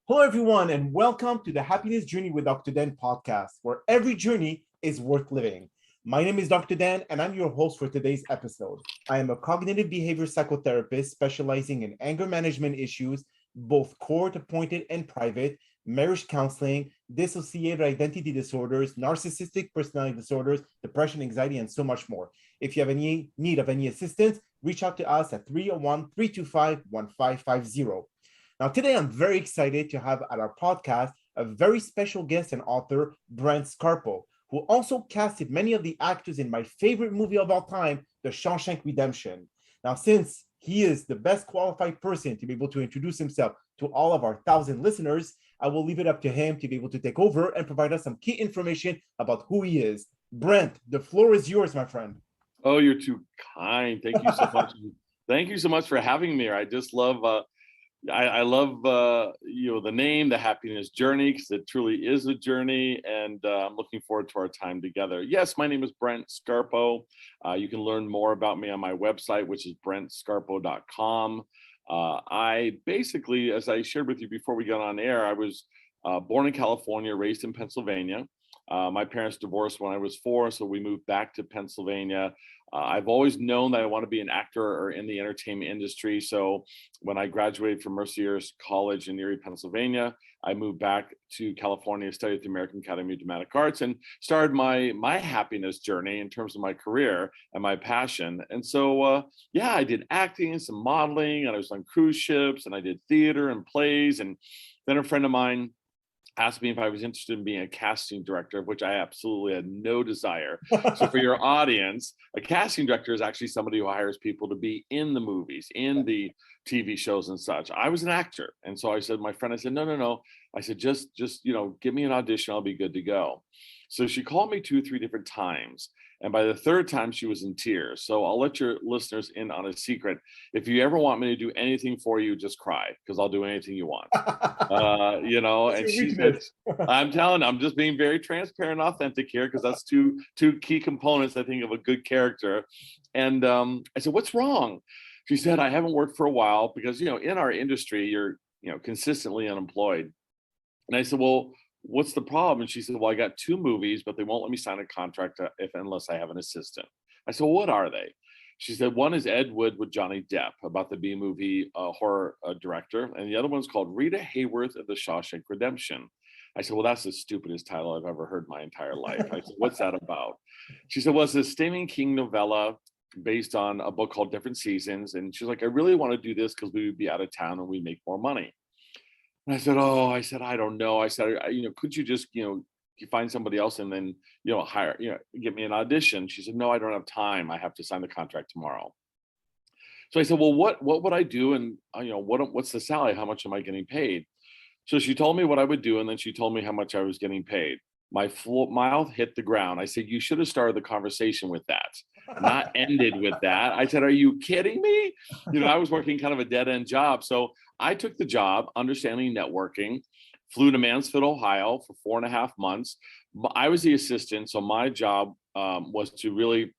Hello, everyone, and welcome to the Happiness Journey with Dr. Dan podcast, where every journey is worth living. My name is Dr. Dan, and I'm your host for today's episode. I am a cognitive behavior psychotherapist specializing in anger management issues, both court appointed and private, marriage counseling, dissociative identity disorders, narcissistic personality disorders, depression, anxiety, and so much more. If you have any need of any assistance, reach out to us at 301 325 1550. Now, today I'm very excited to have at our podcast a very special guest and author, Brent Scarpo, who also casted many of the actors in my favorite movie of all time, The Shawshank Redemption. Now, since he is the best qualified person to be able to introduce himself to all of our 1,000 listeners, I will leave it up to him to be able to take over and provide us some key information about who he is. Brent, the floor is yours, my friend. Oh, you're too kind. Thank you so much. Thank you so much for having me here. I just love I love the name, the happiness journey, because it truly is a journey, and I'm looking forward to our time together. Yes, my name is Brent Scarpo. You can learn more about me on my website, which is brentscarpo.com. I basically, as I shared with you before we got on air, I was born in California, raised in Pennsylvania. My parents divorced when I was 4, so we moved back to Pennsylvania. I've always known that I want to be an actor or in the entertainment industry. So when I graduated from Mercyhurst College in Erie, Pennsylvania, I moved back to California, studied at the American Academy of Dramatic Arts, and started my happiness journey in terms of my career and my passion. And so, I did acting and some modeling, and I was on cruise ships, and I did theater and plays. And then a friend of mine asked me if I was interested in being a casting director, of which I absolutely had no desire. So for your audience, a casting director is actually somebody who hires people to be in the movies, in the TV shows and such. I was an actor. And so I said, my friend, I said, no. I said, just, give me an audition. I'll be good to go. So she called me 2 or 3 different times. And by the 3rd time, she was in tears. So I'll let your listeners in on a secret. If you ever want me to do anything for you, just cry, because I'll do anything you want. And she said, I'm just being very transparent and authentic here, because that's two key components, I think, of a good character. And I said, what's wrong? She said, I haven't worked for a while because, in our industry, you're, consistently unemployed. And I said, well, what's the problem? And she said, well, I got 2 movies, but they won't let me sign a contract unless I have an assistant. I said, well, what are they? She said, one is Ed Wood with Johnny Depp, about the B-movie horror director. And the other one's called Rita Hayworth of the Shawshank Redemption. I said, well, that's the stupidest title I've ever heard my entire life. I said, what's that about? She said, well, it's a Stephen King novella based on a book called Different Seasons. And she's like, I really want to do this because we would be out of town and we make more money. And I said, I don't know. I said, could you just, you find somebody else and then, hire, get me an audition? She said, no, I don't have time. I have to sign the contract tomorrow. So I said, well, what would I do? And, what's the salary? How much am I getting paid? So she told me what I would do. And then she told me how much I was getting paid. My mouth hit the ground. I said, you should have started the conversation with that, not ended with that. I said, are you kidding me? I was working kind of a dead end job. So I took the job, understanding networking, flew to Mansfield, Ohio for 4.5 months. I was the assistant. So my job was to really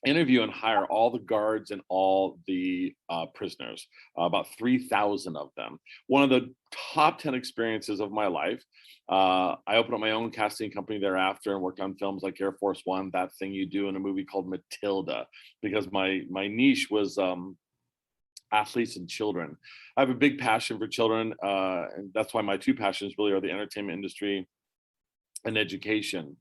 interview and hire all the guards and all the prisoners, about 3,000 of them. One of the top 10 experiences of my life. I opened up my own casting company thereafter and worked on films like Air Force One, That Thing You Do, in a movie called Matilda, because my niche was athletes and children. I have a big passion for children, and that's why my 2 passions really are the entertainment industry and education.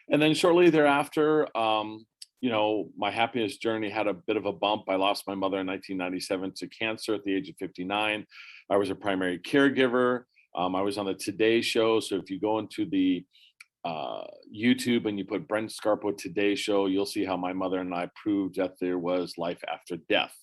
And then shortly thereafter, my happiness journey had a bit of a bump. I lost my mother in 1997 to cancer at the age of 59. I was a primary caregiver. I was on the Today Show. So if you go into the YouTube and you put Brent Scarpo Today Show, you'll see how my mother and I proved that there was life after death.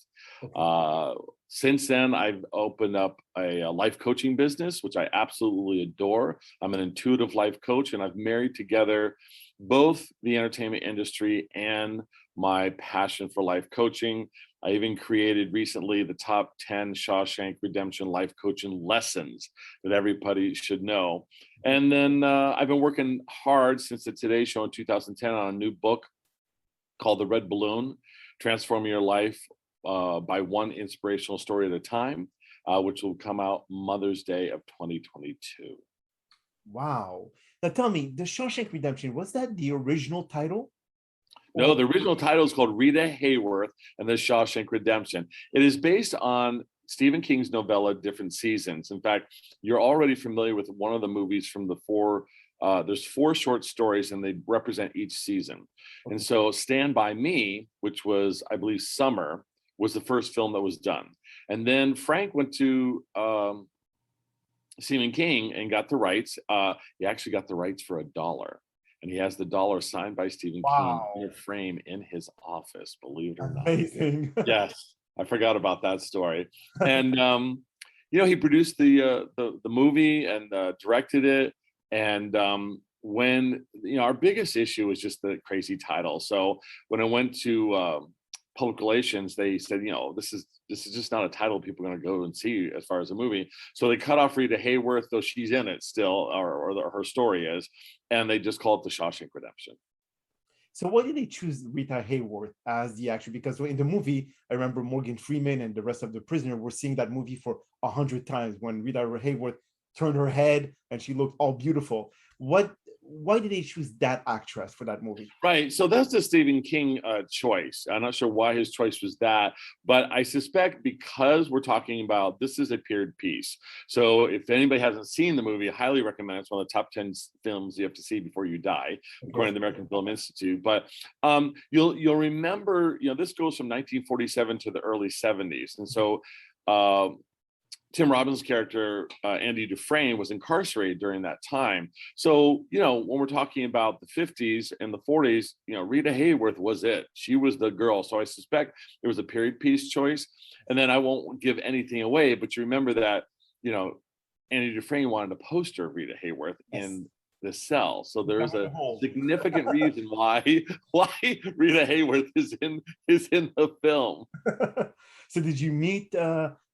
Since then, I've opened up a life coaching business, which I absolutely adore. I'm an intuitive life coach, and I've married together both the entertainment industry and my passion for life coaching. I even created recently the top 10 Shawshank Redemption life coaching lessons that everybody should know. And then I've been working hard since the Today Show in 2010 on a new book called The Red Balloon, Transforming Your Life by one inspirational story at a time. which will come out Mother's Day of 2022. Wow. Now tell me, The Shawshank Redemption, was that the original title? No, the original title is called Rita Hayworth and the Shawshank Redemption. It is based on Stephen King's novella, Different Seasons. In fact, you're already familiar with one of the movies from the four. There's 4 short stories and they represent each season. Okay. And so Stand By Me, which was, I believe, summer, was the first film that was done. And then Frank went to Stephen King and got the rights. He actually got the rights for $1. And he has the dollar signed by Stephen King in a frame in his office, believe it or not. Amazing. Yes, I forgot about that story. And he produced the movie and directed it. And when our biggest issue was just the crazy title. So when I went to public relations, they said, this is just not a title people are going to go and see as far as a movie. So they cut off Rita Hayworth, though she's in it still, or her story is, and they just call it The Shawshank Redemption. So why did they choose Rita Hayworth as the actor? Because in the movie, I remember Morgan Freeman and the rest of the prisoners were seeing that movie for 100 times when Rita Hayworth turned her head and she looked all beautiful. Why did they choose that actress for that movie? Right. So that's the Stephen King choice. I'm not sure why his choice was that, but I suspect because we're talking about this is a period piece. So if anybody hasn't seen the movie, I highly recommend it. It's one of the top 10 films you have to see before you die, according to the American Film Institute. But you'll remember, this goes from 1947 to the early 70s. And so Tim Robbins' character, Andy Duphrene, was incarcerated during that time. So, when we're talking about the 50s and the 40s, Rita Hayworth was it. She was the girl. So I suspect it was a period piece choice. And then I won't give anything away, but you remember that, Andy Dufresne wanted a poster of Rita Hayworth in the cell. So there is a significant reason why Rita Hayworth is in the film. So did you meet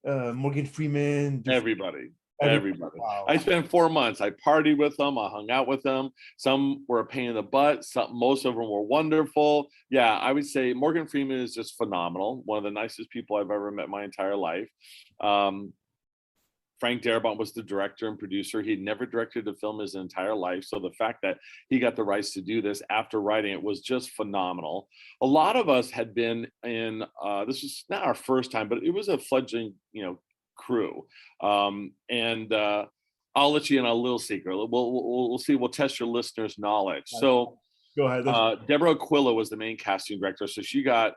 Morgan Freeman? Everybody. Wow. I spent 4 months. I partied with them. I hung out with them. Some were a pain in the butt. Most of them were wonderful. Yeah, I would say Morgan Freeman is just phenomenal. One of the nicest people I've ever met my entire life. Frank Darabont was the director and producer. He'd never directed a film his entire life. So the fact that he got the rights to do this after writing it was just phenomenal. A lot of us had been in, this was not our first time, but it was a fledgling, crew. And I'll let you in a little secret. We'll see. We'll test your listeners' knowledge. So go ahead. Deborah Aquila was the main casting director. So she got,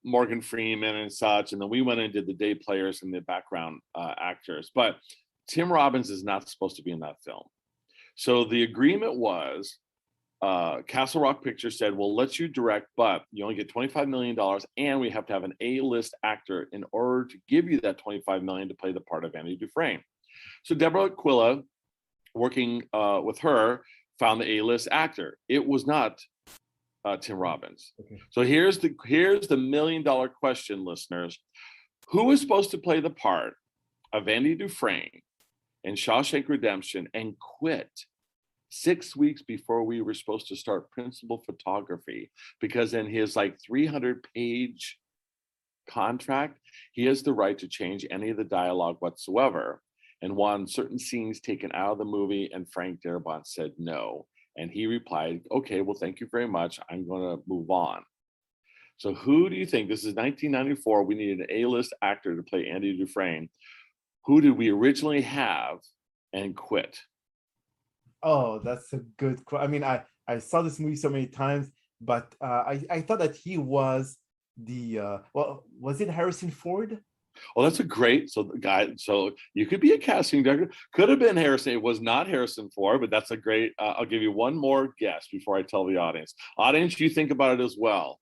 Morgan Freeman and such, and then we went and did the day players and the background actors. But Tim Robbins is not supposed to be in that film. So the agreement was, Castle Rock Pictures said, "We'll let you direct, but you only get $25 million, and we have to have an A-list actor in order to give you that $25 million to play the part of Andy Dufresne." So Deborah Aquila, working with her, found the A-list actor. It was not Tim Robbins. Okay. So here's the $1 million question, listeners. Who is supposed to play the part of Andy Dufresne in Shawshank Redemption and quit 6 weeks before we were supposed to start principal photography? Because in his 300-page contract, he has the right to change any of the dialogue whatsoever, and wanted certain scenes taken out of the movie, and Frank Darabont said no. And he replied, "Okay, well, thank you very much. I'm going to move on." So who do you think? This is 1994. We needed an A-list actor to play Andy Dufresne. Who did we originally have and quit? Oh, that's a good question. I mean, I saw this movie so many times, but I thought that he was was it Harrison Ford? Oh, that's a great. So the guy, so you could be a casting director. Could have been Harrison. It was not Harrison Ford, but that's a great. I'll give you one more guess before I tell the audience. Audience, you think about it as well.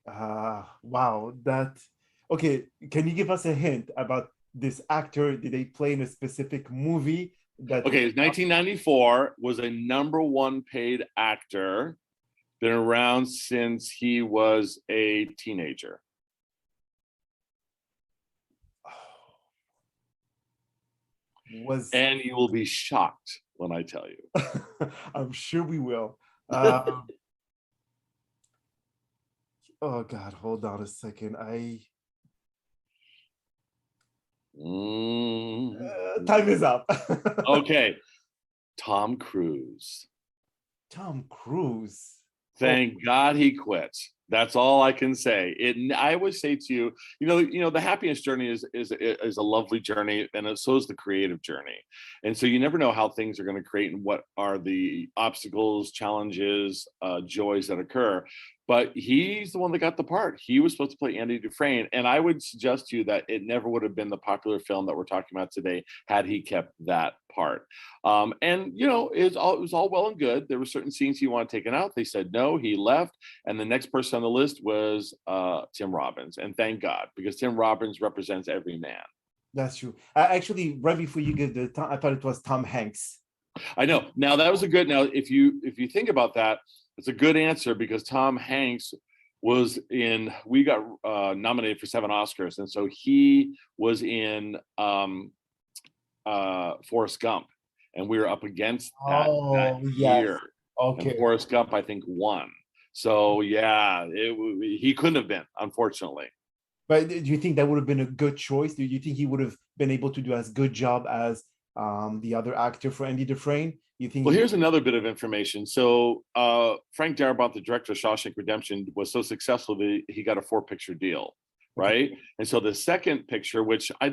Wow. Okay. Can you give us a hint about this actor? Did they play in a specific movie? Okay, 1994, was a #1 paid actor. Been around since he was a teenager. And you will be shocked when I tell you. I'm sure we will. Oh God, hold on a second. Time is up. Okay. Tom Cruise. Tom Cruise. Thank God he quit. That's all I can say. I would say to you, the happiness journey is a lovely journey, and so is the creative journey. And so you never know how things are going to create and what are the obstacles, challenges, joys that occur. But he's the one that got the part. He was supposed to play Andy Dufresne, and I would suggest to you that it never would have been the popular film that we're talking about today had he kept that part. And it was all well and good. There were certain scenes he wanted taken out. They said no. He left, and the next person on the list was Tim Robbins. And thank God, because Tim Robbins represents every man. That's true. Actually, right before you give I thought it was Tom Hanks. I know. Now that was a good. Now, if you think about that, it's a good answer, because Tom Hanks was in. We got nominated for 7 Oscars, and so he was in Forrest Gump, and we were up against that year. Okay. And Forrest Gump, I think, won. So yeah, he couldn't have been, unfortunately. But do you think that would have been a good choice? Do you think he would have been able to do as good job as the other actor for Andy Dufresne? You think? Well, here's another bit of information. So Frank Darabont, the director of Shawshank Redemption, was so successful that he got a 4-picture deal, right? And so the second picture, which I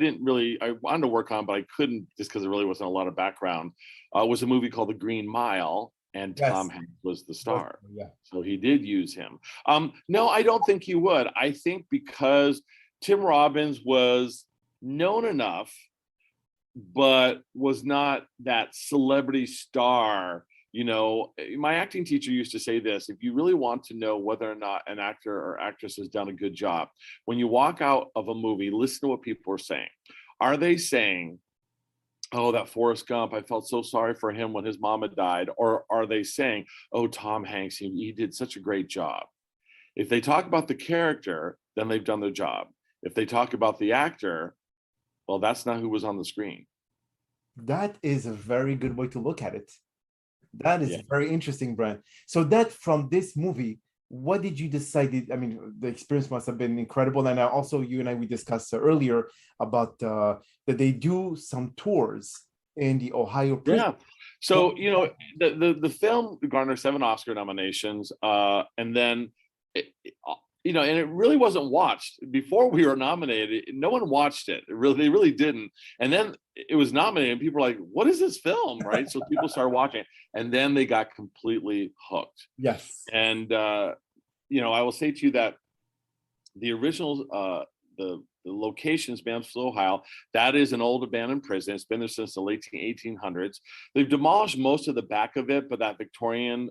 wanted to work on, but I couldn't just because there really wasn't a lot of background, was a movie called The Green Mile, and Tom Hanks was the star. Yeah. So he did use him. No, I don't think he would. I think because Tim Robbins was known enough, but was not that celebrity star. My acting teacher used to say this: if you really want to know whether or not an actor or actress has done a good job, when you walk out of a movie, listen to what people are saying. Are they saying, oh, that Forrest Gump, I felt so sorry for him when his mama died? Or are they saying, oh, Tom Hanks, he did such a great job? If they talk about the character, then they've done their job. If they talk about the actor, well, that's not who was on the screen. That is a very good way to look at it. That is very interesting, Brent. So that from this movie, what did you decide? I mean, the experience must have been incredible. And also, you and I, we discussed earlier about that they do some tours in the Ohio prison. Yeah. So, the film garnered 7 Oscar nominations. And then, and it really wasn't watched before we were nominated. No one watched it. They really didn't. And then it was nominated, and people were like, what is this film? Right. So people started watching it, and then they got completely hooked. Yes. And, I will say to you that the original, the location's Mansfield, Ohio, that is an old abandoned prison. It's been there since the late 1800s. They've demolished most of the back of it, but that Victorian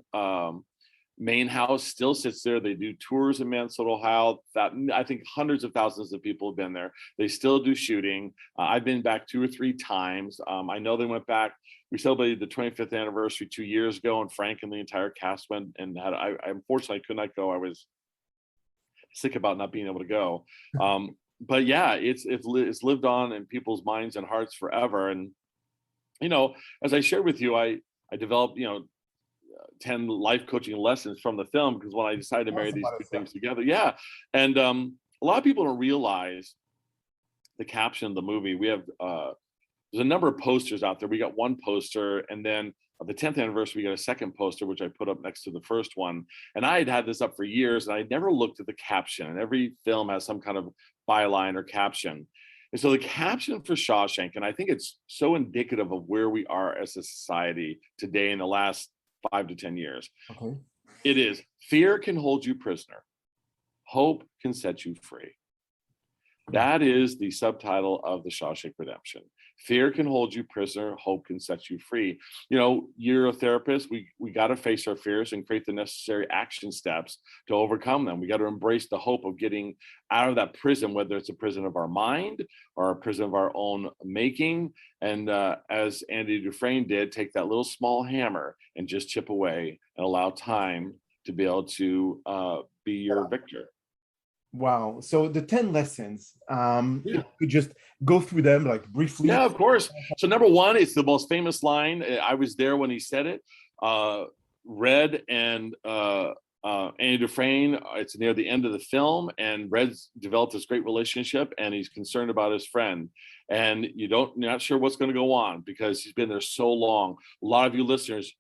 main house still sits there. They do tours in Mansfield, Ohio. I think hundreds of thousands of people have been there. They still do shooting. I've been back 2 or 3 times. I know they went back. We celebrated the 25th anniversary 2 years ago, and Frank and the entire cast went and had. I unfortunately could not go. I was sick about not being able to go. But yeah, it's lived on in people's minds and hearts forever. And as I shared with you, I developed 10 life coaching lessons from the film, because when I decided to marry these 2 things together, and a lot of people don't realize the caption of the movie. We have there's a number of posters out there. We got 1 poster, and then the 10th anniversary, we got a second poster, which I put up next to the first one. And I had this up for years, and I never looked at the caption. And every film has some kind of byline or caption. And so the caption for Shawshank, and I think it's so indicative of where we are as a society today in the last 5 to 10 years. Okay. It is: fear can hold you prisoner, hope can set you free. That is the subtitle of the Shawshank Redemption. Fear can hold you prisoner, hope can set you free. You're a therapist. We got to face our fears and create the necessary action steps to overcome them. We got to embrace the hope of getting out of that prison, whether it's a prison of our mind or a prison of our own making. And as Andy Dufresne did, take that little small hammer and just chip away and allow time to be able to be your victor. Wow. So the 10 lessons, if you could just go through them like briefly. Yeah, of course. So number 1, it's the most famous line. I was there when he said it. Red and Andy Duphrene, it's near the end of the film, and Red's developed this great relationship, and he's concerned about his friend. And you're not sure what's going to go on because he's been there so long. A lot of you listeners,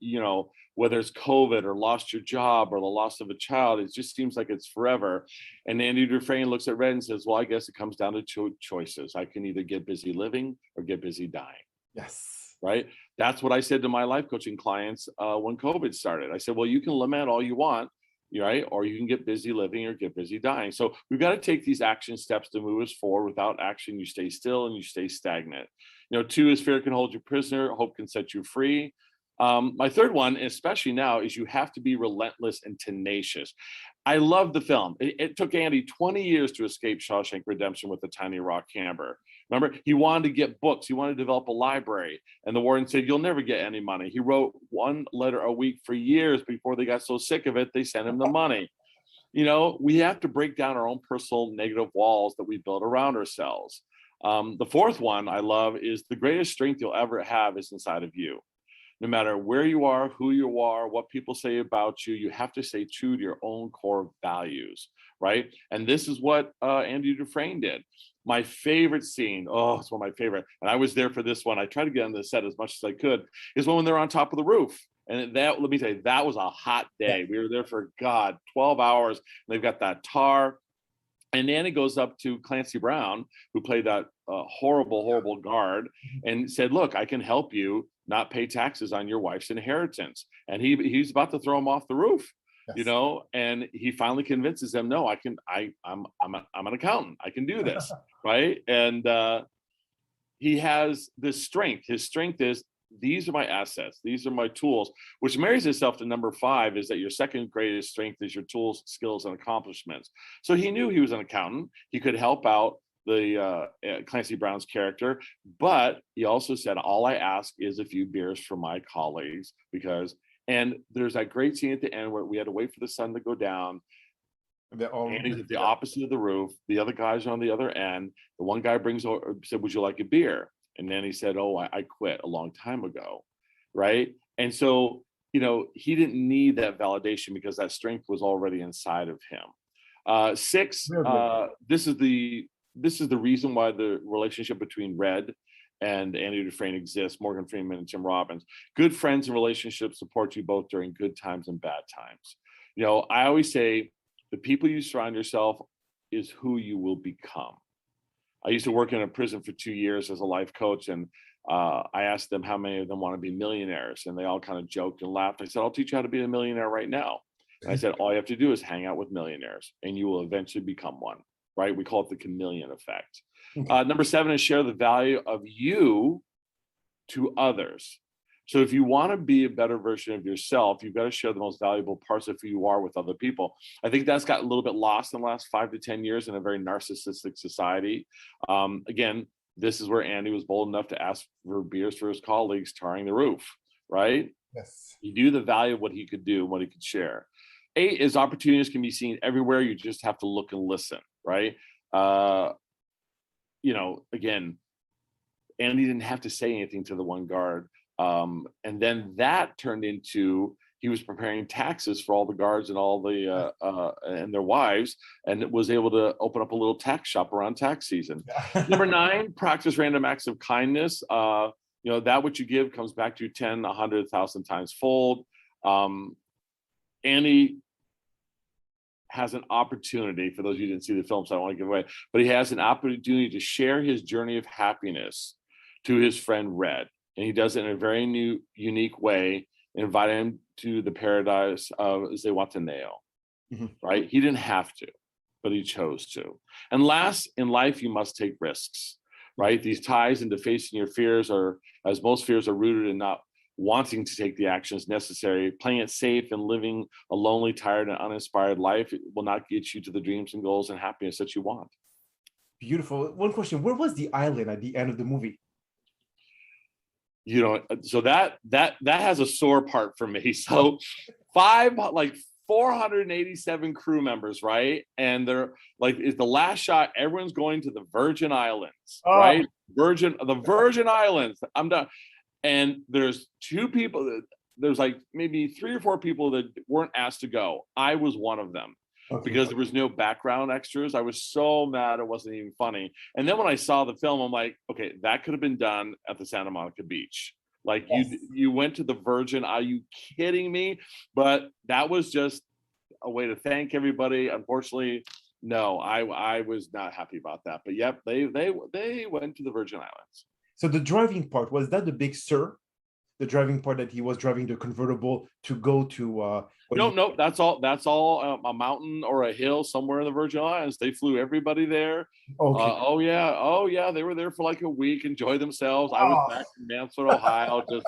whether it's COVID or lost your job or the loss of a child, it just seems like it's forever. And Andy Dufresne looks at Red and says, well, I guess it comes down to two choices. I can either get busy living or get busy dying. Yes. Right. That's what I said to my life coaching clients when COVID started. I said, well, you can lament all you want, right? Or you can get busy living or get busy dying. So we've got to take these action steps to move us forward. Without action, you stay still and you stay stagnant. 2 is fear can hold you prisoner. Hope can set you free. My third one, especially now, is you have to be relentless and tenacious. I love the film. It took Andy 20 years to escape Shawshank Redemption with the tiny rock camper. Remember, he wanted to get books. He wanted to develop a library. And the warden said, you'll never get any money. He wrote 1 letter a week for years before they got so sick of it, they sent him the money. We have to break down our own personal negative walls that we build around ourselves. The fourth one I love is the greatest strength you'll ever have is inside of you. No matter where you are, who you are, what people say about you, you have to stay true to your own core values, right? And this is what Andy Dufresne did. My favorite scene, it's one of my favorite, and I was there for this one. I tried to get on the set as much as I could, is when they're on top of the roof. And let me tell you, that was a hot day. We were there for, 12 hours. And they've got that tar. And Andy goes up to Clancy Brown, who played that horrible guard, and said, look, I can help you not pay taxes on your wife's inheritance. And he's about to throw him off the roof, and he finally convinces them, no, I'm an accountant. I can do this, right? And he has this strength. His strength is, these are my assets. These are my tools, which marries itself to number 5, is that your second greatest strength is your tools, skills, and accomplishments. So he knew he was an accountant. He could help out the Clancy Brown's character, but he also said, all I ask is a few beers for my colleagues, and there's that great scene at the end where we had to wait for the sun to go down. Andy's at the opposite of the roof. The other guys are on the other end. The one guy said, would you like a beer? And then he said, oh, I quit a long time ago, right? And so, he didn't need that validation because that strength was already inside of him. 6, this is the reason why the relationship between Red and Andy Dufresne exists, Morgan Freeman and Tim Robbins. Good friends and relationships support you both during good times and bad times. I always say the people you surround yourself is who you will become. I used to work in a prison for 2 years as a life coach, and I asked them how many of them want to be millionaires, and they all kind of joked and laughed. I said, I'll teach you how to be a millionaire right now. And I said, all you have to do is hang out with millionaires, and you will eventually become one, right? We call it the chameleon effect. Number 7 is share the value of you to others. So if you want to be a better version of yourself, you've got to share the most valuable parts of who you are with other people. I think that's got a little bit lost in the last 5 to 10 years in a very narcissistic society. Again, this is where Andy was bold enough to ask for beers for his colleagues tarring the roof, right? Yes. He knew the value of what he could do and what he could share. 8 is opportunities can be seen everywhere. You just have to look and listen, right? Again, Andy didn't have to say anything to the one guard. And then that turned into, he was preparing taxes for all the guards and all the and their wives, and was able to open up a little tax shop around tax season. Number 9, practice random acts of kindness. That what you give comes back to you 10, 100, 1,000 times fold. Andy has an opportunity, for those of you who didn't see the film, so I don't want to give away, but he has an opportunity to share his journey of happiness to his friend Red. And he does it in a very unique way, invite him to the paradise of Zewataneo, right? He didn't have to, but he chose to. And last, in life, you must take risks, right? These ties into facing your fears are, as most fears are rooted in not wanting to take the actions necessary. Playing it safe and living a lonely, tired, and uninspired life will not get you to the dreams and goals and happiness that you want. Beautiful. One question, where was the island at the end of the movie? So that has a sore part for me. So 487 crew members, right? And they're like, is the last shot, everyone's going to the Virgin Islands, right? The Virgin Islands. I'm done. And there's 2 people, there's like maybe 3 or 4 people that weren't asked to go. I was one of them. Okay. Because there was no background extras. I was so mad it wasn't even funny. And then when I saw the film, I'm like, okay, that could have been done at the Santa Monica Beach. Like Yes. you went to the Virgin. Are you kidding me? But that was just a way to thank everybody. Unfortunately, no, I was not happy about that. But yep, they went to the Virgin Islands. So the driving part, was that the Big Sur? The driving part that he was driving the convertible to go to No, that's all a mountain or a hill somewhere in the Virgin Islands. They flew everybody there. Okay. Oh yeah, they were there for like a week, enjoy themselves. I was back in Mansfield, Ohio, just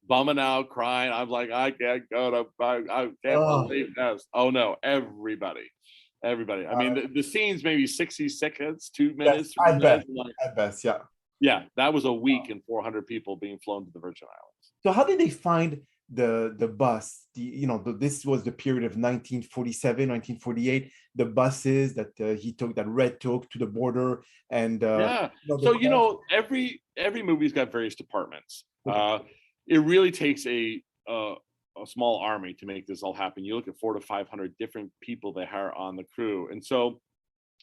bumming out, crying. I'm like, I can't go to, I can't believe this. Oh no, everybody. I mean, the scene's maybe 60 seconds, 2 minutes. Yes, 3 minutes. at best, yeah. Yeah, that was a week and 400 people being flown to the Virgin Islands. So how did they find the bus? This was the period of 1947, 1948. The buses that he took, that Red took to the border, and so every movie's got various departments. Okay. It really takes a small army to make this all happen. You look at 400 to 500 different people they hire on the crew, and so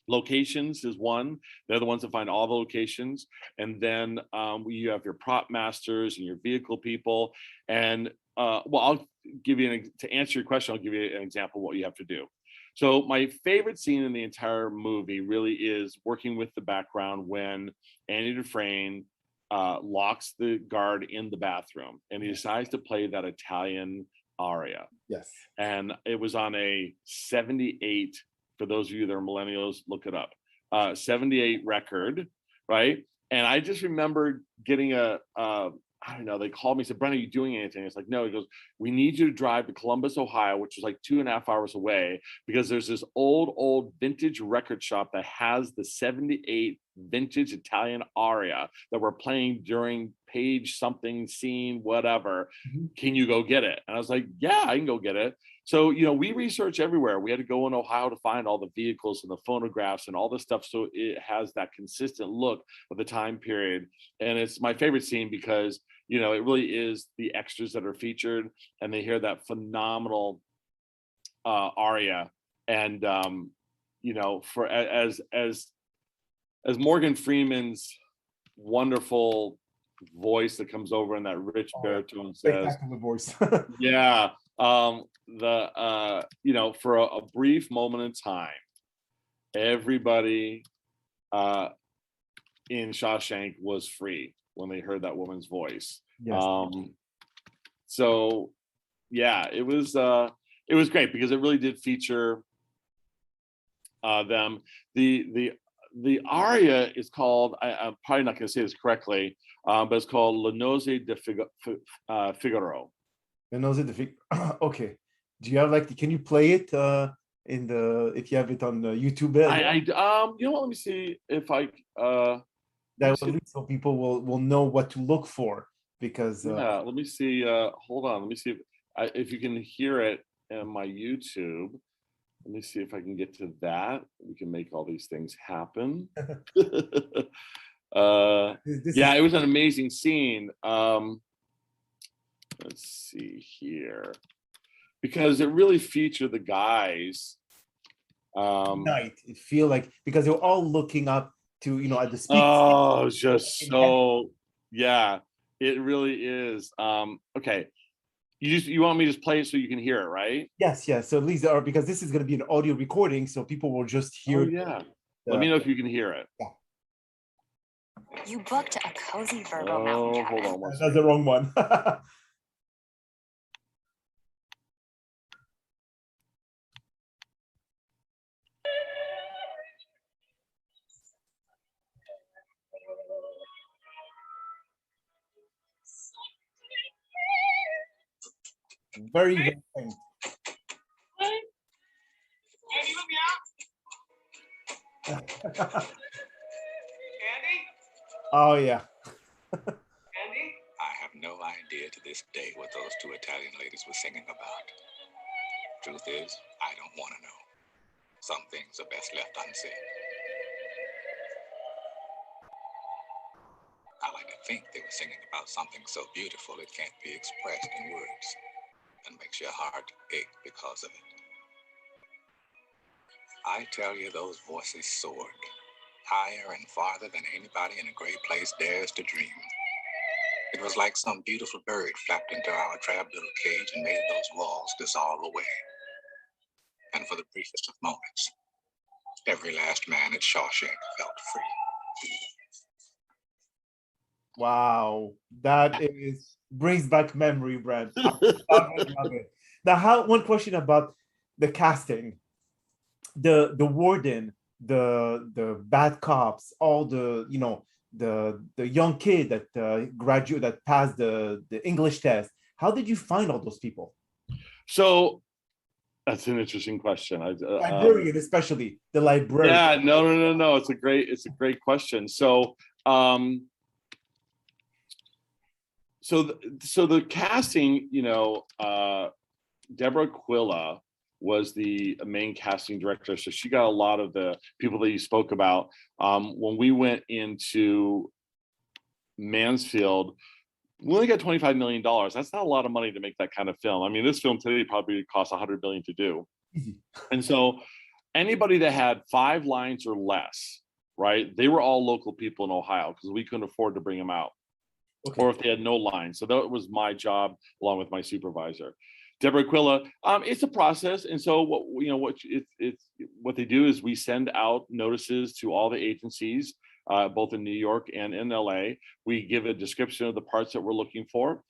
locations is one. They're the ones that find all the locations, and then you have your prop masters and your vehicle people. And I'll give you to answer your question, I'll give you an example of what you have to do. So my favorite scene in the entire movie really is working with the background when Andy Dufhrene locks the guard in the bathroom, and he decides to play that Italian aria. Yes. And it was on a 78. For those of you that are millennials, look it up. 78 record, right? And I just remember getting I don't know, they called me and said, Brent, are you doing anything? It's like, no. He goes, we need you to drive to Columbus, Ohio, which is like 2.5 hours away, because there's this old vintage record shop that has the 78 vintage Italian aria that we're playing during page something scene, whatever. Mm-hmm. Can you go get it? And I was like, yeah, I can go get it. So, we research everywhere. We had to go in Ohio to find all the vehicles and the phonographs and all this stuff, so it has that consistent look of the time period. And it's my favorite scene because, it really is the extras that are featured, and they hear that phenomenal aria. And, for as Morgan Freeman's wonderful voice that comes over in that rich baritone says, voice. yeah. For a brief moment in time, everybody in Shawshank was free when they heard that woman's voice. Yes. So yeah, it was great because it really did feature them. The aria is called, I'm probably not going to say this correctly, but it's called Le Nozze de Figaro. Okay. Do you have can you play it if you have it on YouTube? Let me see if I that will lead so people will know what to look for, because let me see. Hold on, let me see if you can hear it on my YouTube. Let me see if I can get to that. We can make all these things happen. It was an amazing scene. Let's see here, because it really featured the guys. It feel like, because they're all looking up to at the speed. Oh, it's just so it really is. Okay, you want me to just play it so you can hear it, right? Yes. So at least, because this is going to be an audio recording, so people will just hear. Oh, yeah. Let me know if you can hear it. Yeah. You booked a cozy Virgo mountain cabin. Hold on. That's the wrong one. Very faint. Andy, let me out. Andy? Oh, yeah. Andy? I have no idea to this day what those 2 Italian ladies were singing about. Truth is, I don't want to know. Some things are best left unsaid. I like to think they were singing about something so beautiful it can't be expressed in words. and makes your heart ache because of it. I tell you, those voices soared higher and farther than anybody in a great place dares to dream. It was like some beautiful bird flapped into our drab little cage and made those walls dissolve away. And for the briefest of moments, every last man at Shawshank felt free. Wow, that is brings back memory, Brent. I love it, love it. Now, one question about the casting, the warden, the bad cops, all the the young kid that graduate that passed the English test. How did you find all those people? So that's an interesting question. Librarian, especially the librarian. Yeah, no. It's a great question. So, so the casting, Deborah Quilla was the main casting director. So she got a lot of the people that you spoke about. When we went into Mansfield, we only got $25 million. That's not a lot of money to make that kind of film. I mean, this film today probably costs $100 million to do. And so anybody that had 5 lines or less, right? They were all local people in Ohio because we couldn't afford to bring them out. Okay. Or if they had no lines. So that was my job along with my supervisor. Deborah Quilla, it's a process. And so what they do is we send out notices to all the agencies, both in New York and in LA. We give a description of the parts that we're looking for.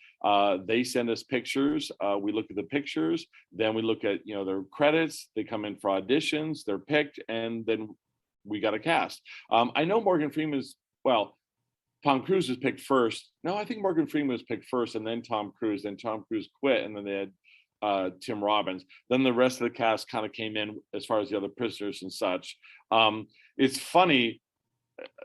They send us pictures. We look at the pictures. Then we look at, their credits. They come in for auditions. They're picked. And then we got a cast. I know Morgan Freeman's, Tom Cruise was picked first. No, I think Morgan Freeman was picked first and then Tom Cruise. Then Tom Cruise quit and then they had Tim Robbins. Then the rest of the cast kind of came in as far as the other prisoners and such. It's funny.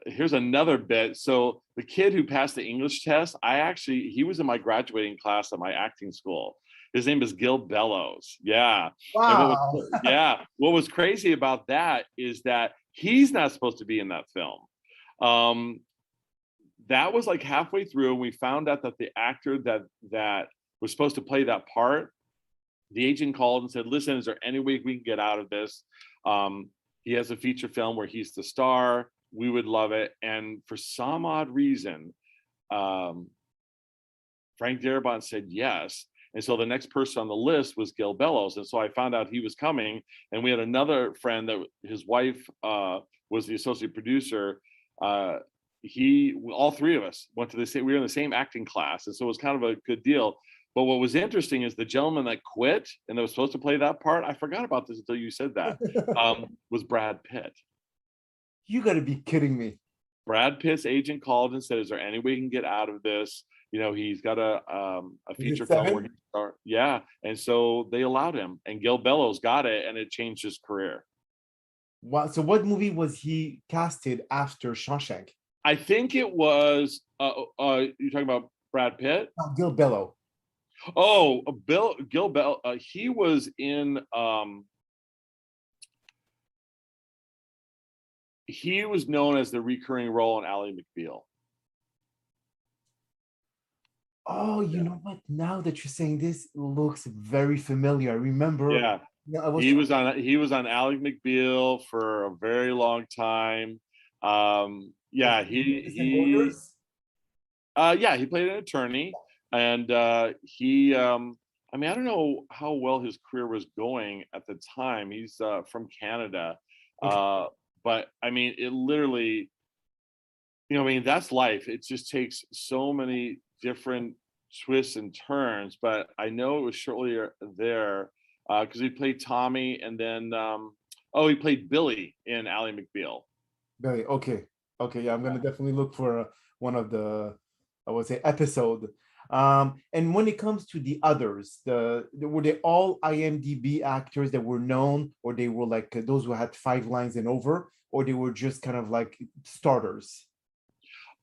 Here's another bit. So the kid who passed the English test, he was in my graduating class at my acting school. His name is Gil Bellows. Yeah. Wow. What was crazy about that is that he's not supposed to be in that film. That was like halfway through, and we found out that the actor that was supposed to play that part, the agent called and said, listen, is there any way we can get out of this? He has a feature film where he's the star. We would love it. And for some odd reason, Frank Darabont said yes. And so the next person on the list was Gil Bellows. And so I found out he was coming. And we had another friend that his wife was the associate producer. All 3 of us went to we were in the same acting class. And so it was kind of a good deal. But what was interesting is the gentleman that quit and that was supposed to play that part, I forgot about this until you said that, was Brad Pitt. You got to be kidding me. Brad Pitt's agent called and said, is there any way he can get out of this? He's got a feature film where he start. Yeah. And so they allowed him, and Gil Bellows got it, and it changed his career. Wow. So what movie was he casted after Shawshank? I think it was, you're talking about Brad Pitt? Gil Bellows. Oh, Gil Bellows. He was in, he was known as the recurring role in Ally McBeal. Oh, you know what? Now that you're saying this, looks very familiar. I remember. Yeah, he was on Ally McBeal for a very long time. He played an attorney, and I don't know how well his career was going at the time. He's from Canada. Okay. But it literally, that's life. It just takes so many different twists and turns. But I know it was shortly there because he played Tommy, and then he played Billy in Ally McBeal. Billy, okay, yeah, I'm gonna definitely look for one of the, I would say, episode. And when it comes to the others, were they all IMDb actors that were known, or they were like those who had 5 lines and over, or they were just kind of like starters?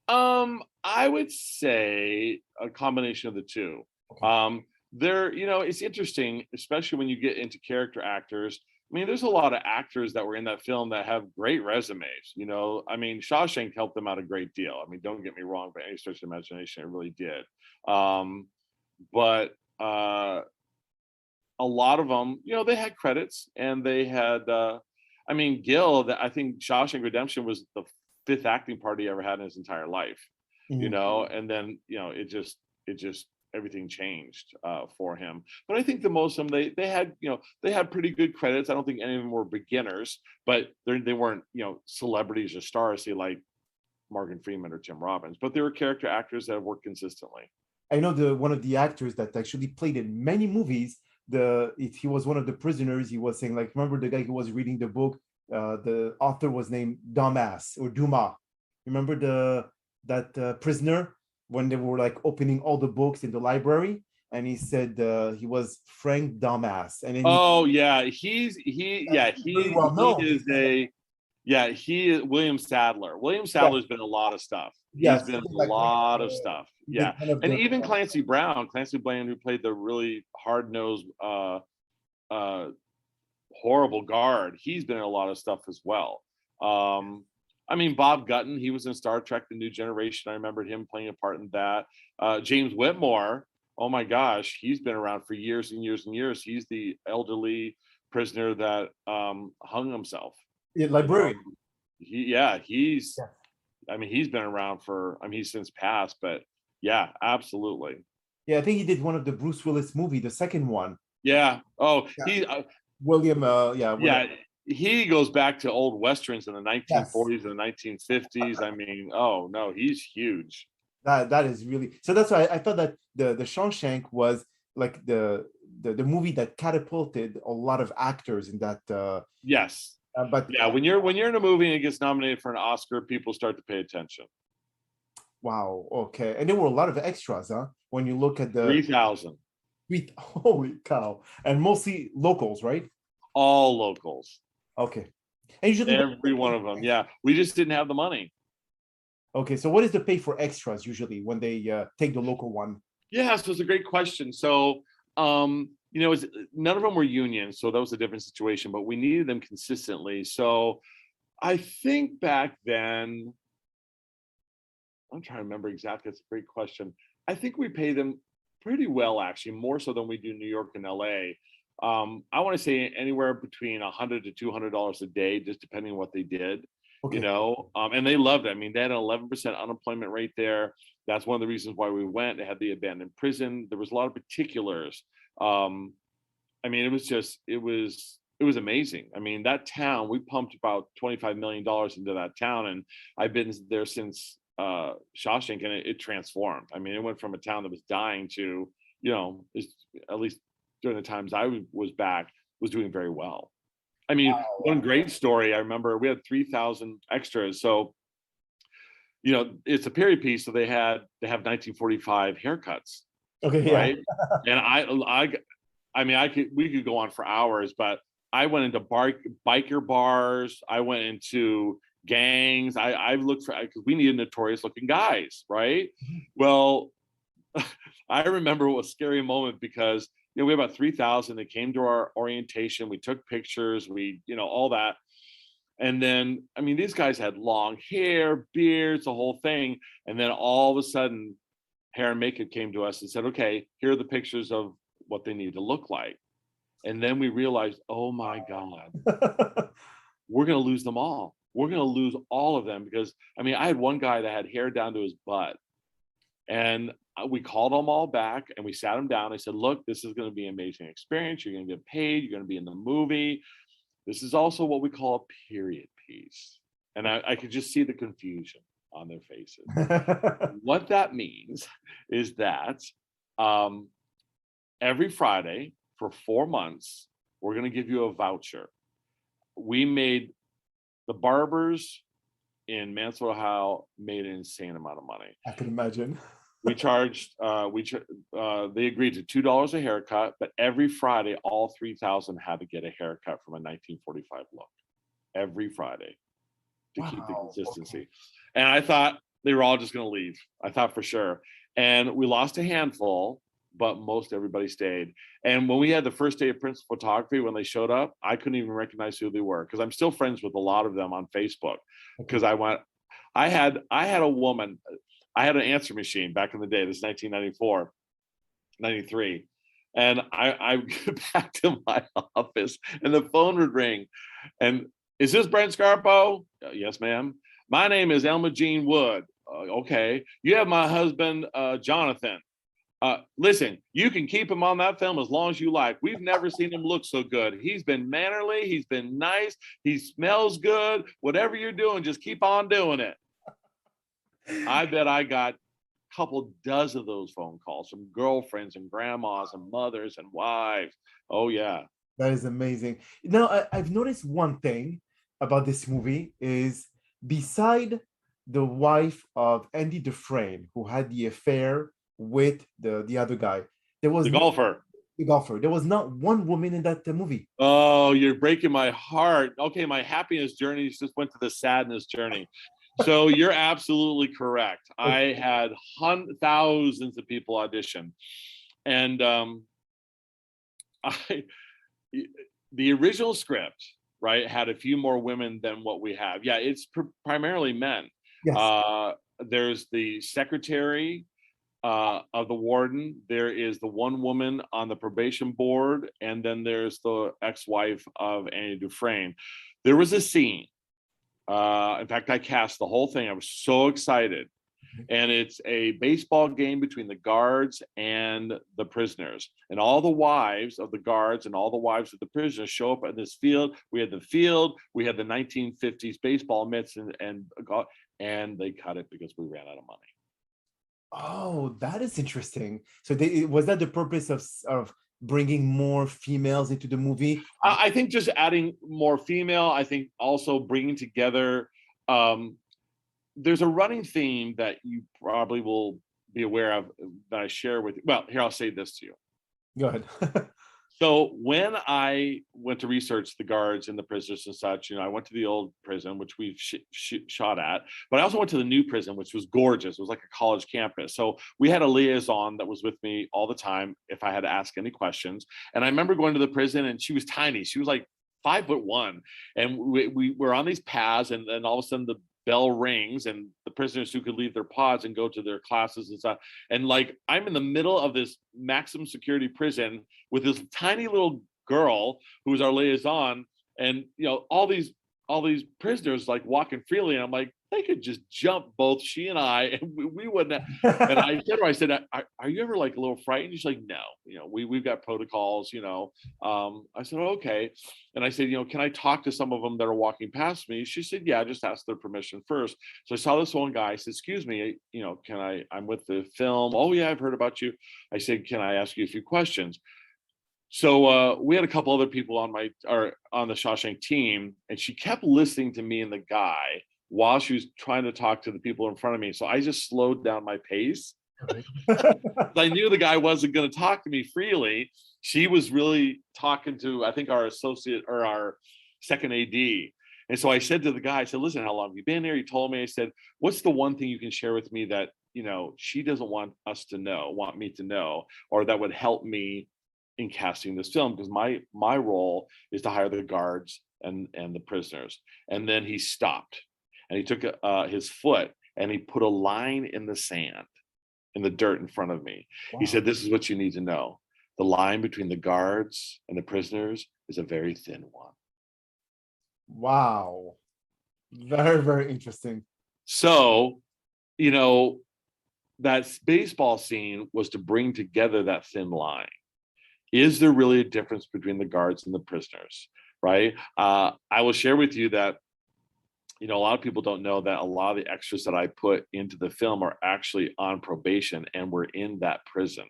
I would say a combination of the two. Okay. It's interesting, especially when you get into character actors. There's a lot of actors that were in that film that have great resumes. Shawshank helped them out a great deal. Don't get me wrong, by any stretch of imagination, it really did. But a lot of them, they had credits, and they had, Gil, I think Shawshank Redemption was the 5th acting part he ever had in his entire life, and then, it just everything changed for him. But I think the most of them, they had pretty good credits. I don't think any of them were beginners, but they weren't, celebrities or stars, say like Morgan Freeman or Tim Robbins, but they were character actors that have worked consistently. I know one of the actors that actually played in many movies. He was one of the prisoners. He was saying, like, remember the guy who was reading the book? The author was named Dumas or Dumas. Remember that prisoner when they were like opening all the books in the library, and he said he was Frank Dumas. And then he well known. He is William Sadler. William Sadler's been in a lot of stuff. He's been in a lot of stuff. Yeah. And even Clancy Brown, who played the really hard-nosed, horrible guard, he's been in a lot of stuff as well. Bob Gutton, he was in Star Trek: The New Generation. I remembered him playing a part in that. James Whitmore, oh my gosh, he's been around for years and years and years. He's the elderly prisoner that hung himself. Yeah, librarian. He's been around for, he's since passed, but yeah, absolutely. Yeah, I think he did one of the Bruce Willis movie, the second one. Yeah. Oh, he William. He goes back to old westerns in the 1940s and the 1950s. Oh no, he's huge. That is really, so that's why I thought that the Shawshank was like the movie that catapulted a lot of actors in that. Yes. But yeah, when you're in a movie and it gets nominated for an Oscar, people start to pay attention. Wow. Okay. And there were a lot of extras, huh? When you look at the 3,000. Holy cow! And mostly locals, right? All locals. Okay. And usually every one of them. Yeah, we just didn't have the money. Okay, so what is the pay for extras usually when they take the local one? Yeah, so it's a great question. So, none of them were union, so that was a different situation, but we needed them consistently. So I think back then, I'm trying to remember exactly. It's a great question. I think we pay them pretty well, actually, more so than we do New York and LA. I want to say anywhere between $100 to $200 a day, just depending on what they did. Okay. And they loved it. They had an 11% unemployment rate there. That's one of the reasons why we went. They had the abandoned prison. There was a lot of particulars. It was amazing. That town, we pumped about $25 million into that town, and I've been there since Shawshank, and it transformed. It went from a town that was dying to, at least during the times I was back, was doing very well. One great story, I remember we had 3,000 extras. So, it's a period piece. So they have 1945 haircuts. Okay. Right. And we could go on for hours, but I went into biker bars. I went into gangs. I looked for, because we needed notorious looking guys. Right. Well, I remember it was a scary moment because we had about 3,000 that came to our orientation. We took pictures, all that. And then, these guys had long hair, beards, the whole thing. And then all of a sudden, hair and makeup came to us and said, okay, here are the pictures of what they need to look like. And then we realized, oh my God, we're going to lose them all. We're going to lose all of them because, I had one guy that had hair down to his butt. And we called them all back and we sat them down. I said, look, this is going to be an amazing experience. You're going to get paid. You're going to be in the movie. This is also what we call a period piece. And I could just see the confusion on their faces. What that means is that every Friday for 4 months, we're going to give you a voucher. We made the barbers in Mansfield, Ohio, made an insane amount of money. I can imagine. We charged, they agreed to $2 a haircut, but every Friday, all 3,000 had to get a haircut from a 1945 look. Every Friday to keep the consistency. Okay. And I thought they were all just going to leave. I thought for sure. And we lost a handful, but most everybody stayed. And when we had the first day of principal photography, when they showed up, I couldn't even recognize who they were because I'm still friends with a lot of them on Facebook. Because I had a woman. I had an answer machine back in the day. This is 1994, 93. And I get back to my office and the phone would ring. And is this Brent Scarpo? Yes, ma'am. My name is Elma Jean Wood. Okay. You have my husband, Jonathan. Listen, you can keep him on that film as long as you like. We've never seen him look so good. He's been mannerly. He's been nice. He smells good. Whatever you're doing, just keep on doing it. I bet I got couple dozen of those phone calls from girlfriends and grandmas and mothers and wives. Oh yeah, That is amazing. Now, I've noticed one thing about this movie is beside the wife of Andy Dufresne, who had the affair with the other guy, there was the golfer. The golfer. There was not one woman in that movie. Oh, you're breaking my heart. Okay, my happiness journey just went to the sadness journey. So you're absolutely correct. I had thousands of people audition, and the original script, right, had a few more women than what we have. Yeah, it's primarily men. Yes. There's the secretary of the warden. There is the one woman on the probation board, and then there's the ex-wife of Andy Duphrene. There was a scene. In fact, I cast the whole thing. I was so excited. And it's a baseball game between the guards and the prisoners. And all the wives of the guards and all the wives of the prisoners show up in this field. We had the field. We had the 1950s baseball mitts, and they cut it because we ran out of money. Oh, that is interesting. So was that the purpose of bringing more females into the movie? I think just adding more female. I think also bringing together. There's a running theme that you probably will be aware of that I share with you. Well, here, I'll say this to you. Go ahead. So when I went to research the guards and the prisoners and such, I went to the old prison, which we've shot at, but I also went to the new prison, which was gorgeous. It was like a college campus. So we had a liaison that was with me all the time if I had to ask any questions. And I remember going to the prison, and she was tiny. She was like 5'1", and we were on these paths, and then all of a sudden the bell rings, and the prisoners who could leave their pods and go to their classes and stuff. And like, I'm in the middle of this maximum security prison with this tiny little girl who's our liaison, and all these prisoners like walking freely, and I'm like, they could just jump both she and I, and we wouldn't. And I said, are you ever like a little frightened? She's like, no, we've got protocols, I said, okay. And I said, can I talk to some of them that are walking past me? She said, yeah, just ask their permission first. So I saw this one guy. I said, excuse me, I'm with the film. Oh yeah, I've heard about you. I said, can I ask you a few questions? So we had a couple other people on the Shawshank team, and she kept listening to me and the guy while she was trying to talk to the people in front of me. So I just slowed down my pace. I knew the guy wasn't going to talk to me freely. She was really talking to, I think, our associate or our second AD. And so I said to the guy, I said, listen, how long have you been here? He told me. I said, what's the one thing you can share with me that, she doesn't want me to know, or that would help me in casting this film? Because my role is to hire the guards and the prisoners. And then he stopped, and he took his foot and he put a line in the sand, in the dirt in front of me. Wow. He said, this is what you need to know. The line between the guards and the prisoners is a very thin one. Wow. Very, very interesting. So, that baseball scene was to bring together that thin line. Is there really a difference between the guards and the prisoners, right? I will share with you that, a lot of people don't know that a lot of the extras that I put into the film are actually on probation and were in that prison.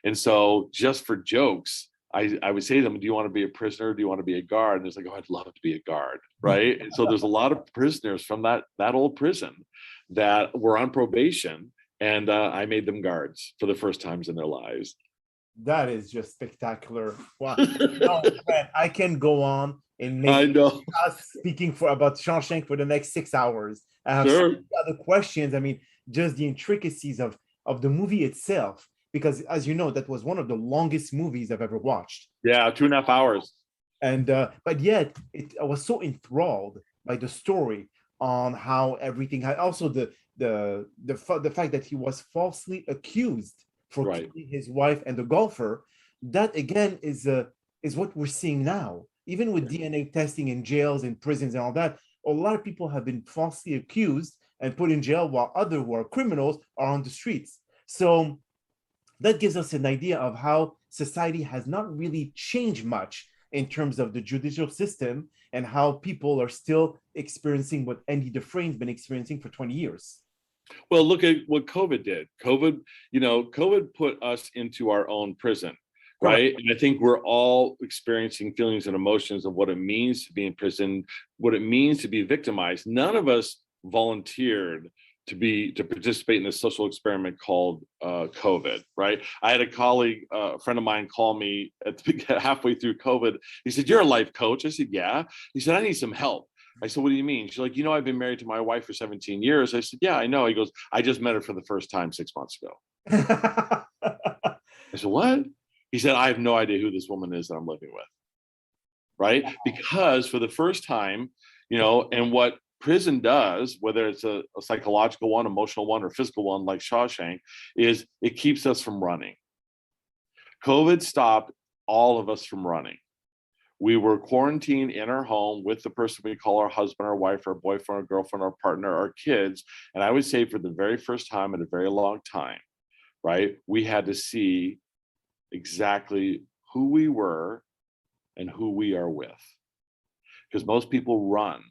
And so just for jokes, I would say to them, do you want to be a prisoner? Do you want to be a guard? And it's like, oh, I'd love to be a guard, right? And so there's a lot of prisoners from that old prison that were on probation, and I made them guards for the first times in their lives. That is just spectacular. Wow. Man, I can go on and I know speaking about Shawshank for the next 6 hours. I have sure. some other questions. I mean, just the intricacies of the movie itself, because as you know, that was one of the longest movies I've ever watched. Yeah, 2.5 hours. And but yet I was so enthralled by the story on how everything had, also the fact that he was falsely accused for killing his wife and the golfer. that again is what we're seeing now. Even with DNA testing in jails and prisons and all that, a lot of people have been falsely accused and put in jail while other who are criminals are on the streets. So that gives us an idea of how society has not really changed much in terms of the judicial system and how people are still experiencing what Andy Dufresne's been experiencing for 20 years. Well, look at what COVID did. COVID put us into our own prison, right? And I think we're all experiencing feelings and emotions of what it means to be in prison, what it means to be victimized. None of us volunteered to participate in this social experiment called COVID, right? I had a colleague, a friend of mine, call me halfway through COVID. He said, "You're a life coach." I said, "Yeah." He said, "I need some help." I said, "What do you mean?" She's like, "I've been married to my wife for 17 years. I said, "Yeah, I know." He goes, "I just met her for the first time 6 months ago." I said, "What?" He said, "I have no idea who this woman is that I'm living with." Right? Because for the first time, and what prison does, whether it's a psychological one, emotional one, or physical one like Shawshank, is it keeps us from running. COVID stopped all of us from running. We were quarantined in our home with the person we call our husband, our wife, our boyfriend, our girlfriend, our partner, our kids. And I would say for the very first time in a very long time, right, we had to see exactly who we were and who we are with. Because most people run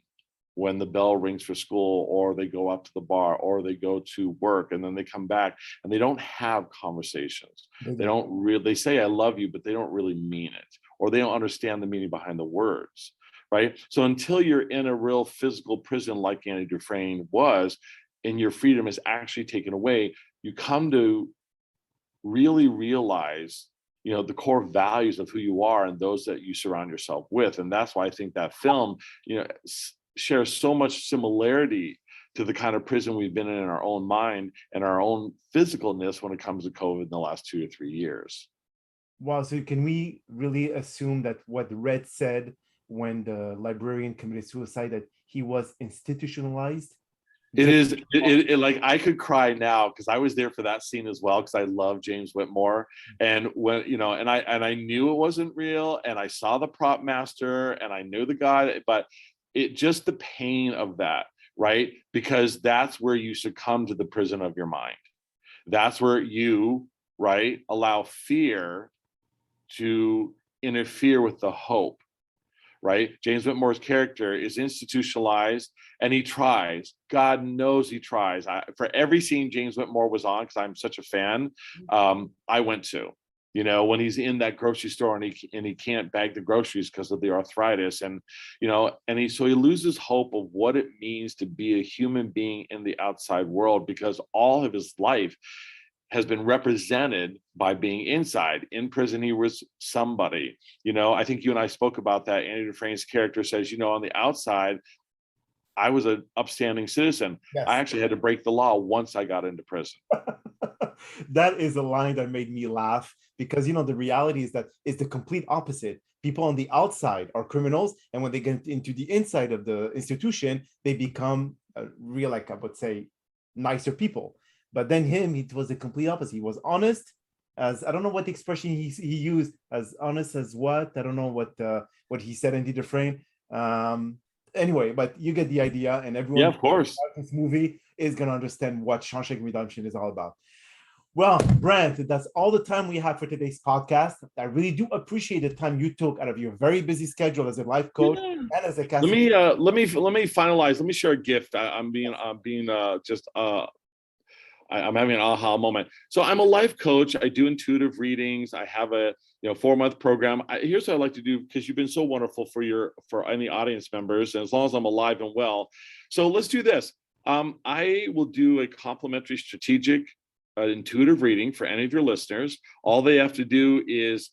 when the bell rings for school, or they go up to the bar, or they go to work, and then they come back and they don't have conversations. They say "I love you," but they don't really mean it, or they don't understand the meaning behind the words, right? So until you're in a real physical prison like Andy Dufresne was, and your freedom is actually taken away, you come to really realize the core values of who you are and those that you surround yourself with. And that's why I think that film shares so much similarity to the kind of prison we've been in our own mind and our own physicalness when it comes to COVID in the last 2 to 3 years. Wow. So can we really assume that what Red said when the librarian committed suicide, that he was institutionalized? It is like, I could cry now because I was there for that scene as well, because I love James Whitmore. And when and I knew it wasn't real, and I saw the prop master and I knew the guy, but it just the pain of that, right? Because that's where you succumb to the prison of your mind. That's where you, right, allow fear to interfere with the hope, right? James Whitmore's character is institutionalized, and he tries. God knows he tries. For every scene James Whitmore was on, because I'm such a fan, I went to. When he's in that grocery store and he can't bag the groceries because of the arthritis, and so he loses hope of what it means to be a human being in the outside world, because all of his life has been represented by being inside. In prison, he was somebody. I think you and I spoke about that. Andy Dufresne's character says, on the outside, I was an upstanding citizen. Yes. I actually had to break the law once I got into prison. That is a line that made me laugh, because the reality is that it's the complete opposite. People on the outside are criminals, and when they get into the inside of the institution, they become real, like I would say, nicer people. But then it was the complete opposite. He was honest, as I don't know what the expression he used, as honest as what, I don't know what he said, Andy Dufresne. Anyway, but you get the idea, and everyone, yeah, of course, this movie is going to understand what Shawshank Redemption is all about. Well, Brent, that's all the time we have for today's podcast. I really do appreciate the time you took out of your very busy schedule as a life coach and as a let me finalize. Let me share a gift. I'm having an aha moment. So I'm a life coach. I do intuitive readings. I have a 4-month program. Here's what I like to do, because you've been so wonderful for any audience members, and as long as I'm alive and well. So let's do this. I will do a complimentary strategic intuitive reading for any of your listeners. All they have to do is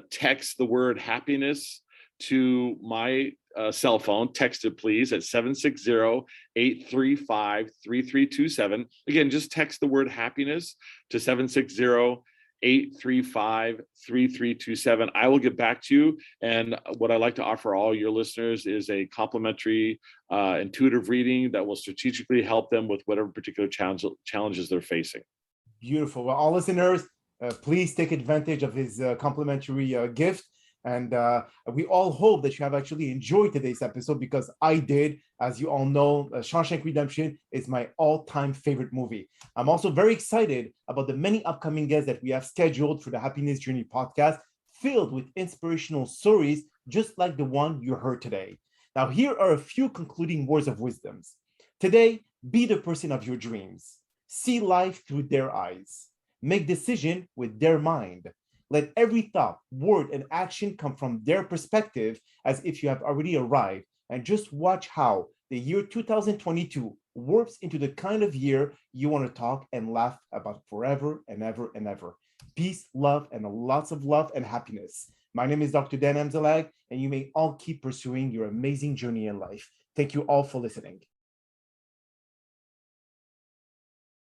text the word happiness to my cell phone. Text it, please, at 760-835-3327. Again, just text the word happiness to 760-835-3327. I will get back to you. And what I like to offer all your listeners is a complimentary intuitive reading that will strategically help them with whatever particular challenges they're facing. Beautiful. Well, all listeners, Please take advantage of his complimentary gift. And we all hope that you have actually enjoyed today's episode, because I did. As you all know, Shawshank Redemption is my all-time favorite movie. I'm also very excited about the many upcoming guests that we have scheduled for the Happiness Journey podcast, filled with inspirational stories just like the one you heard today. Now, here are a few concluding words of wisdoms. Today, be the person of your dreams. See life through their eyes. Make decision with their mind. Let every thought, word, and action come from their perspective, as if you have already arrived, and just watch how the year 2022 warps into the kind of year you want to talk and laugh about forever and ever and ever. Peace, love, and lots of love and happiness. My name is Dr. Dan Amzalag, and you may all keep pursuing your amazing journey in life. Thank you all for listening.